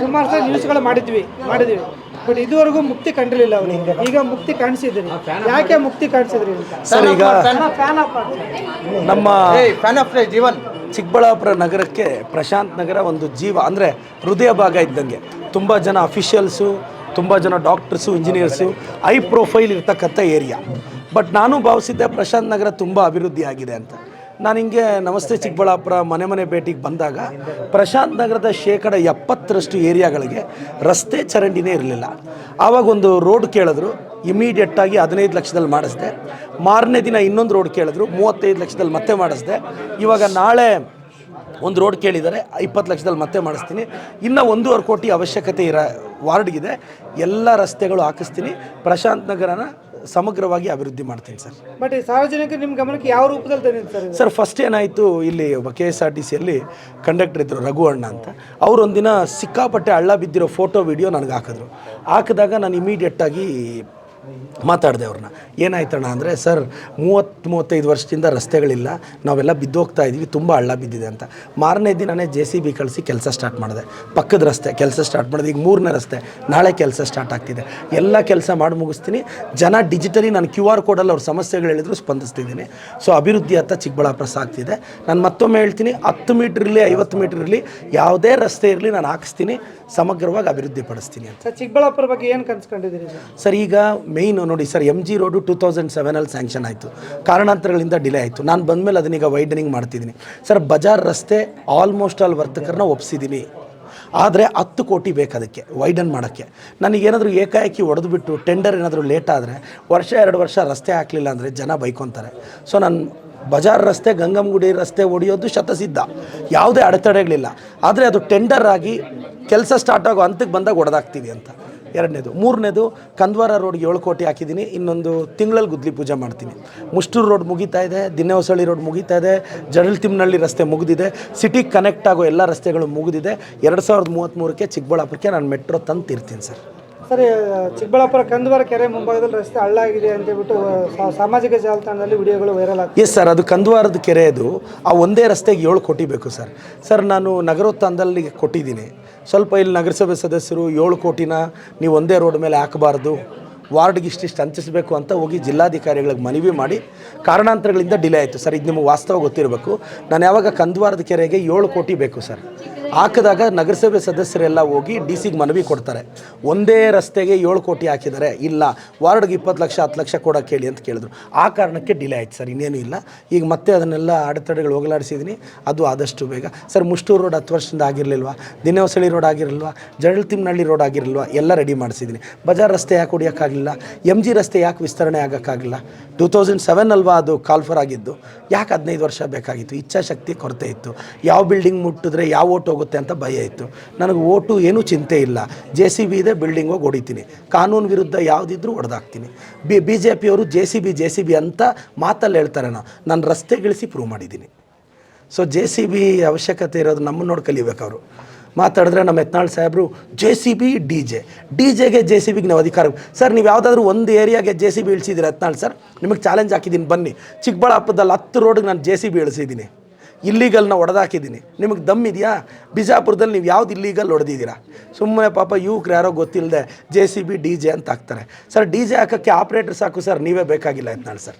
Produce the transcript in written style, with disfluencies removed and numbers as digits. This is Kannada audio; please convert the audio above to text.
ಸುಮಾರು ಸಲ ನ್ಯೂಸ್ಗಳು ಮಾಡಿದ್ವಿ ಬಟ್ ಇದುವರೆಗೂ ಮುಕ್ತಿ ಕಂಡಿರಲಿಲ್ಲ ಅವನಿಗೆ. ಈಗ ಮುಕ್ತಿ ಕಾಣಿಸಿದ್ರಿ, ಯಾಕೆ ಮುಕ್ತಿ ಕಾಣಿಸಿದ್ರಿ ಸರ್? ಈಗ ನಮ್ಮ ಫ್ಯಾನ್ ಆಫ್ ಜೀವನ್ ಚಿಕ್ಕಬಳ್ಳಾಪುರ ನಗರಕ್ಕೆ ಪ್ರಶಾಂತ್ ನಗರ ಒಂದು ಜೀವ, ಅಂದರೆ ಹೃದಯ ಭಾಗ ಇದ್ದಂಗೆ. ತುಂಬ ಜನ ಅಫಿಷಿಯಲ್ಸು, ತುಂಬ ಜನ ಡಾಕ್ಟರ್ಸು, ಇಂಜಿನಿಯರ್ಸು, ಹೈ ಪ್ರೊಫೈಲ್ ಇರ್ತಕ್ಕಂಥ ಏರಿಯಾ. ಬಟ್ ನಾನು ಭಾವಿಸಿದ್ದೆ ಪ್ರಶಾಂತ್ ನಗರ ತುಂಬ ಅಭಿವೃದ್ಧಿ ಆಗಿದೆ ಅಂತ. ನಾನು ಹಿಂಗೆ ನಮಸ್ತೆ ಚಿಕ್ಕಬಳ್ಳಾಪುರ ಮನೆ ಭೇಟಿಗೆ ಬಂದಾಗ ಪ್ರಶಾಂತ್ ನಗರದ 70% ಏರಿಯಾಗಳಿಗೆ ರಸ್ತೆ ಚರಂಡಿನೇ ಇರಲಿಲ್ಲ. ಆವಾಗ ಒಂದು ರೋಡ್ ಕೇಳಿದ್ರು, ಇಮಿಡಿಯೇಟಾಗಿ 15 ಲಕ್ಷದಲ್ಲಿ ಮಾಡಿಸ್ದೆ. ಮಾರನೇ ದಿನ ಇನ್ನೊಂದು ರೋಡ್ ಕೇಳಿದ್ರು, 35 ಲಕ್ಷದಲ್ಲಿ ಮತ್ತೆ ಮಾಡಿಸ್ದೆ. ಇವಾಗ ನಾಳೆ ಒಂದು ರೋಡ್ ಕೇಳಿದ್ದಾರೆ, 20 ಲಕ್ಷದಲ್ಲಿ ಮತ್ತೆ ಮಾಡಿಸ್ತೀನಿ. ಇನ್ನು 1.5 ಕೋಟಿ ಅವಶ್ಯಕತೆ ಇರೋ ವಾರ್ಡ್ಗಿದೆ, ಎಲ್ಲ ರಸ್ತೆಗಳು ಹಾಕಿಸ್ತೀನಿ. ಪ್ರಶಾಂತ್ ನಗರನ ಸಮಗ್ರವಾಗಿ ಅಭಿವೃದ್ಧಿ ಮಾಡ್ತೀನಿ ಸರ್. ಬಟ್ ಸಾರ್ವಜನಿಕರು ನಿಮ್ಮ ಗಮನಕ್ಕೆ ಯಾವ ರೂಪದಲ್ಲಿ ತಂದಿದ್ದಾರೆ ಸರ್? ಫಸ್ಟ್ ಏನಾಯಿತು, ಇಲ್ಲಿ KSRTCಯಲ್ಲಿ ಕಂಡಕ್ಟರ್ ಇದ್ದರು ರಘು ಅಣ್ಣ ಅಂತ. ಅವರು ಒಂದಿನ ಸಿಕ್ಕಾಪಟ್ಟೆ ಹಳ್ಳ ಬಿದ್ದಿರೋ ಫೋಟೋ ವಿಡಿಯೋ ನನಗೆ ಹಾಕಿದಾಗ ನಾನು ಇಮಿಡಿಯೇಟಾಗಿ ಮಾತಾಡಿದೆ ಅವ್ರನ್ನ. ಏನಾಯ್ತಣ್ಣ ಅಂದರೆ, ಸರ್ 30-35 ವರ್ಷದಿಂದ ರಸ್ತೆಗಳಿಲ್ಲ, ನಾವೆಲ್ಲ ಬಿದ್ದೋಗ್ತಾ ಇದ್ದೀವಿ, ತುಂಬ ಹಳ್ಳ ಬಿದ್ದಿದೆ ಅಂತ. ಮಾರನೇ ದಿನನೇ JCB ಕಳಿಸಿ ಕೆಲಸ ಸ್ಟಾರ್ಟ್ ಮಾಡಿದೆ. ಪಕ್ಕದ ರಸ್ತೆ ಕೆಲಸ ಸ್ಟಾರ್ಟ್ ಮಾಡಿದೆ. ಈಗ 3ನೇ ರಸ್ತೆ ನಾಳೆ ಕೆಲಸ ಸ್ಟಾರ್ಟ್ ಆಗ್ತಿದೆ. ಎಲ್ಲ ಕೆಲಸ ಮಾಡಿ ಮುಗಿಸ್ತೀನಿ. ಜನ ಡಿಜಿಟಲಿ ನಾನು QR ಕೋಡಲ್ಲಿ ಅವ್ರ ಸಮಸ್ಯೆಗಳು ಹೇಳಿದ್ರು ಸ್ಪಂದಿಸ್ತಿದ್ದೀನಿ. ಸೊ ಅಭಿವೃದ್ಧಿ ಅಂತ ಚಿಕ್ಕಬಳ್ಳಾಪುರ ಸಾಗ್ತಿದೆ. ನಾನು ಮತ್ತೊಮ್ಮೆ ಹೇಳ್ತೀನಿ, 10 ಮೀಟ್ರ್ ಇರಲಿ 50 ಮೀಟ್ರ್ ಇರಲಿ, ಯಾವುದೇ ರಸ್ತೆ ಇರಲಿ ನಾನು ಹಾಕಿಸ್ತೀನಿ, ಸಮಗ್ರವಾಗಿ ಅಭಿವೃದ್ಧಿ ಪಡಿಸ್ತೀನಿ ಅಂತ. ಚಿಕ್ಕಬಳ್ಳಾಪುರ ಬಗ್ಗೆ ಏನು ಕನ್ಸ್ಕೊಂಡಿದ್ದೀರಿ ಸರ್? ಈಗ ಮೇಯ್ನು ನೋಡಿ ಸರ್, MG ರೋಡು 2007ಅಲ್ಲಿ ಸ್ಯಾಂಕ್ಷನ್ ಆಯಿತು, ಕಾರಣಾಂತರಗಳಿಂದ ಡಿಲೇ ಆಯಿತು. ನಾನು ಬಂದಮೇಲೆ ಅದನ್ನೀಗ ವೈಡನಿಂಗ್ ಮಾಡ್ತಿದ್ದೀನಿ ಸರ್. ಬಜಾರ್ ರಸ್ತೆ ಆಲ್ಮೋಸ್ಟ್ ಆಲ್ ವರ್ತಕರನ್ನ ಒಪ್ಪಿಸಿದ್ದೀನಿ, ಆದರೆ 10 ಕೋಟಿ ಬೇಕು ಅದಕ್ಕೆ ವೈಡನ್ ಮಾಡೋಕ್ಕೆ. ನನಗೇನಾದರೂ ಏಕಾಏಕಿ ಹೊಡೆದುಬಿಟ್ಟು ಟೆಂಡರ್ ಏನಾದರೂ ಲೇಟ್ ಆದರೆ 1-2 ವರ್ಷ ರಸ್ತೆ ಹಾಕಲಿಲ್ಲ ಅಂದರೆ ಜನ ಬೈಕೊತಾರೆ. ಸೊ ನಾನು ಬಜಾರ್ ರಸ್ತೆ, ಗಂಗಮ್ಮಗುಡಿ ರಸ್ತೆ ಹೊಡೆಯೋದು ಶತಸಿದ್ಧ, ಯಾವುದೇ ಅಡೆತಡೆಗಳಿಲ್ಲ. ಆದರೆ ಅದು ಟೆಂಡರ್ ಆಗಿ ಕೆಲಸ ಸ್ಟಾರ್ಟ್ ಆಗೋ ಹಂತಕ್ಕೆ ಬಂದಾಗ ಹೊಡೆದಾಕ್ತೀವಿ ಅಂತ. ಎರಡನೇದು. ಮೂರನೇದು, ಕಂದ್ವಾರ ರೋಡ್ಗೆ 7 ಕೋಟಿ ಹಾಕಿದ್ದೀನಿ. ಇನ್ನೊಂದು ತಿಂಗಳಲ್ಲಿ ಗುದ್ಲಿ ಪೂಜೆ ಮಾಡ್ತೀನಿ. ಮುಷ್ಟೂರು ರೋಡ್ ಮುಗಿತಾ ಇದೆ, ದಿನ್ನೆಹೊಸಳ್ಳಿ ರೋಡ್ ಮುಗಿತಾ ಇದೆ, ಜಡಲ್ತಿಮ್ಮನಹಳ್ಳಿ ರಸ್ತೆ ಮುಗಿದಿದೆ, ಸಿಟಿಗೆ ಕನೆಕ್ಟ್ ಆಗೋ ಎಲ್ಲ ರಸ್ತೆಗಳು ಮುಗಿದಿದೆ. 2033ಕ್ಕೆ ಚಿಕ್ಕಬಳ್ಳಾಪುರಕ್ಕೆ ನಾನು ಮೆಟ್ರೋ ತಂದು ತೀರ್ತೀನಿ ಸರ್. ಸರ್, ಚಿಕ್ಕಬಳ್ಳಾಪುರ ಕಂದವಾರ ಕೆರೆ ಮುಂಭಾಗದಲ್ಲಿ ರಸ್ತೆ ಹಳ್ಳ ಆಗಿದೆ ಅಂತೇಳ್ಬಿಟ್ಟು ಸಾಮಾಜಿಕ ಜಾಲತಾಣದಲ್ಲಿ ವಿಡಿಯೋಗಳು ವೈರಲ್ ಆಗ್ತದೆ. ಎಸ್ ಸರ್, ಅದು ಕಂದವಾರದ ಕೆರೆ. ಅದು ಆ ಒಂದೇ ರಸ್ತೆಗೆ 7 ಕೋಟಿ ಬೇಕು ಸರ್. ಸರ್, ನಾನು ನಗರೋತ್ಥಾನದಲ್ಲಿ ಕೊಟ್ಟಿದ್ದೀನಿ. ಸ್ವಲ್ಪ ಇಲ್ಲಿ ನಗರಸಭೆ ಸದಸ್ಯರು 7 ಕೋಟಿನ ನೀವು ಒಂದೇ ರೋಡ್ ಮೇಲೆ ಹಾಕಬಾರ್ದು, ವಾರ್ಡ್ಗೆ ಇಷ್ಟಿಷ್ಟು ಹಂಚಿಸಬೇಕು ಅಂತ ಹೋಗಿ ಜಿಲ್ಲಾಧಿಕಾರಿಗಳಿಗೆ ಮನವಿ ಮಾಡಿ ಕಾರಣಾಂತರಗಳಿಂದ ಡಿಲೇ ಆಯಿತು ಸರ್. ಇದು ನಿಮಗೆ ವಾಸ್ತವ ಗೊತ್ತಿರಬೇಕು. ನಾನು ಯಾವಾಗ ಕಂದವಾರದ ಕೆರೆಗೆ 7 ಕೋಟಿ ಬೇಕು ಸರ್ ಹಾಕಿದಾಗ ನಗರಸಭೆ ಸದಸ್ಯರೆಲ್ಲ ಹೋಗಿ DCಗೆ ಮನವಿ ಕೊಡ್ತಾರೆ. ಒಂದೇ ರಸ್ತೆಗೆ 7 ಕೋಟಿ ಹಾಕಿದ್ದಾರೆ, ಇಲ್ಲ ವಾರ್ಡ್ಗೆ 20 ಲಕ್ಷ 10 ಲಕ್ಷ ಕೊಡೋಕೆ ಹೇಳಿ ಅಂತ ಕೇಳಿದ್ರು. ಆ ಕಾರಣಕ್ಕೆ ಡಿಲೇ ಆಯ್ತು ಸರ್, ಇನ್ನೇನು ಇಲ್ಲ. ಈಗ ಮತ್ತೆ ಅದನ್ನೆಲ್ಲ ಅಡೆತಡೆಗಳು ಹೋಗಲಾಡಿಸಿದ್ದೀನಿ, ಅದು ಆದಷ್ಟು ಬೇಗ. ಸರ್, ಮುಷ್ಟೂರು ರೋಡ್ 10 ವರ್ಷದಿಂದ ಆಗಿರಲಿಲ್ವಾ, ದಿನ್ನೆಹೊಸಳ್ಳಿ ರೋಡ್ ಆಗಿರಲಿಲ್ವಾ, ಜಡಲ್ತಿಮ್ಮನಹಳ್ಳಿ ರೋಡ್ ಆಗಿರಲಿಲ್ವಾ, ಎಲ್ಲ ರೆಡಿ ಮಾಡಿಸಿದ್ದೀನಿ. ಬಜಾರ್ ರಸ್ತೆ ಯಾಕೆ ಹೊಡಿಯೋಕ್ಕಾಗಲಿಲ್ಲ, MG ರಸ್ತೆ ಯಾಕೆ ವಿಸ್ತರಣೆ ಆಗೋಕ್ಕಾಗಲಿಲ್ಲ? 2007 ಅಲ್ವಾ ಅದು ಕಾಲ್ಫರ್ ಆಗಿದ್ದು, ಯಾಕೆ 15 ವರ್ಷ ಬೇಕಾಗಿತ್ತು? ಇಚ್ಛಾಶಕ್ತಿ ಕೊರತೆ ಇತ್ತು. ಯಾವ ಬಿಲ್ಡಿಂಗ್ ಮುಟ್ಟಿದ್ರೆ ಯಾವ ಓಟ್ ಹೋಗುತ್ತೆ ಅಂತ ಭಯ ಇತ್ತು. ನನಗೆ ಓಟು ಏನೂ ಚಿಂತೆ ಇಲ್ಲ. JCB ಇದೆ, ಬಿಲ್ಡಿಂಗ್ ಹೋಗಿ ಹೊಡಿತೀನಿ. ಕಾನೂನು ವಿರುದ್ಧ ಯಾವುದಿದ್ರೂ ಹೊಡೆದಾಕ್ತೀನಿ. BJPಯವರು JCB ಅಂತ ಮಾತಲ್ಲಿ ಹೇಳ್ತಾರೆ. ನಾನು ರಸ್ತೆಗಿಳಿಸಿ ಪ್ರೂವ್ ಮಾಡಿದ್ದೀನಿ. ಸೊ JCB ಅವಶ್ಯಕತೆ ಇರೋದು ನಮ್ಮನ್ನು ನೋಡಿ ಕಲಿಬೇಕು. ಅವರು ಮಾತಾಡಿದ್ರೆ ನಮ್ಮ ಯತ್ನಾಳ್ ಸಾಹೇಬರು JCB ಡಿಜೆಗೆ JCBಗೆ ನಾವು ಅಧಿಕಾರ. ಸರ್, ನೀವು ಯಾವುದಾದ್ರೂ ಒಂದು ಏರಿಯಾಗೆ JCB ಇಳಿಸಿದ್ದೀರಾ ಯತ್ನಾಳ್ ಸರ್? ನಿಮಗೆ ಚಾಲೆಂಜ್ ಹಾಕಿದ್ದೀನಿ, ಬನ್ನಿ. ಚಿಕ್ಕಬಳ್ಳಾಪುರದಲ್ಲಿ 10 ರೋಡ್ಗೆ ನಾನು JCB ಇಳಿಸಿದ್ದೀನಿ, ಇಲ್ಲೀಗಲ್ನ ಹೊಡೆದಾಕಿದ್ದೀನಿ. ನಿಮಗೆ ದಮ್ ಇದೆಯಾ? ಬಿಜಾಪುರದಲ್ಲಿ ನೀವು ಯಾವ್ದು ಇಲ್ಲೀಗಲ್ ಹೊಡೆದಿದ್ದೀರಾ? ಸುಮ್ಮನೆ ಪಾಪ ಯುವಕರು ಯಾರೋ ಗೊತ್ತಿಲ್ಲದೆ JCB DJ ಅಂತ ಹಾಕ್ತಾರೆ. ಸರ್, DJ ಹಾಕೋಕ್ಕೆ ಆಪ್ರೇಟರ್ ಸಾಕು ಸರ್, ನೀವೇ ಬೇಕಾಗಿಲ್ಲ ಯತ್ನಾಳ್ ಸರ್.